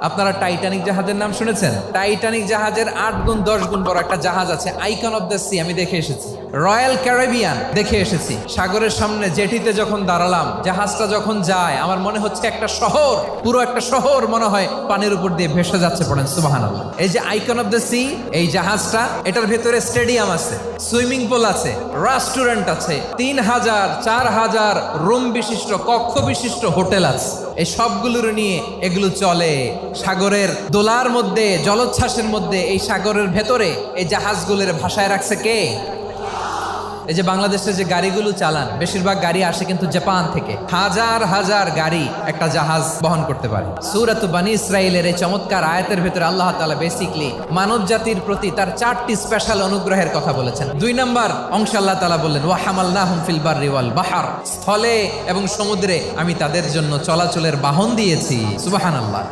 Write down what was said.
আপনারা টাইটানিক জাহাজের নাম শুনেছেন? টাইটানিক জাহাজের 8 গুণ 10 গুণ বড় একটা জাহাজ আছে, আইকন অফ দ্য সি। আমি দেখে এসেছি। রয়্যাল ক্যারিবিয়ান দেখে এসেছি। সাগরের সামনে জেটিতে যখন দাঁড়ালাম, জাহাজটা যখন যায়, আমার মনে হচ্ছে একটা শহর, পুরো একটা শহর মনে হয় পানির উপর দিয়ে ভেসে যাচ্ছে। পড়েন সুবহানাল্লাহ। এই যে আইকন অফ দ্য সি, এই জাহাজটা, এটার ভেতরে স্টেডিয়াম আছে, সুইমিং পুল আছে, রেস্টুরেন্ট আছে, 3000 4000 রুম বিশিষ্ট, কক্ষ বিশিষ্ট হোটেল আছে। এই সবগুলোর নিয়ে এগুলো চলে সাগরের দোলার মধ্যে, জলোচ্ছ্বাসের মধ্যে। এই সাগরের ভেতরে এই জাহাজগুলোর ভাষায় রাখছে কে? এই যে বাংলাদেশে যে গাড়িগুলো চালান, বেশিরভাগ গাড়ি আসে কিন্তু জাপান থেকে। হাজার হাজার গাড়ি একটা জাহাজ বহন করতে পারে। সূরাত বনী ইসরাইলের এই চমৎকার আয়াতের ভেতরে আল্লাহ তাআলা বেসিকলি মানব জাতির প্রতি তার 4টি স্পেশাল অনুগ্রহের কথা বলেছেন। 2 নম্বর অংশে আল্লাহ তাআলা বললেন, ওয়া হামালনাহুম ফিল বাররি ওয়াল বাহর, স্থলে এবং সমুদ্রে আমি তাদের জন্য চলাচলের বাহন দিয়েছি। সুবহানাল্লাহ।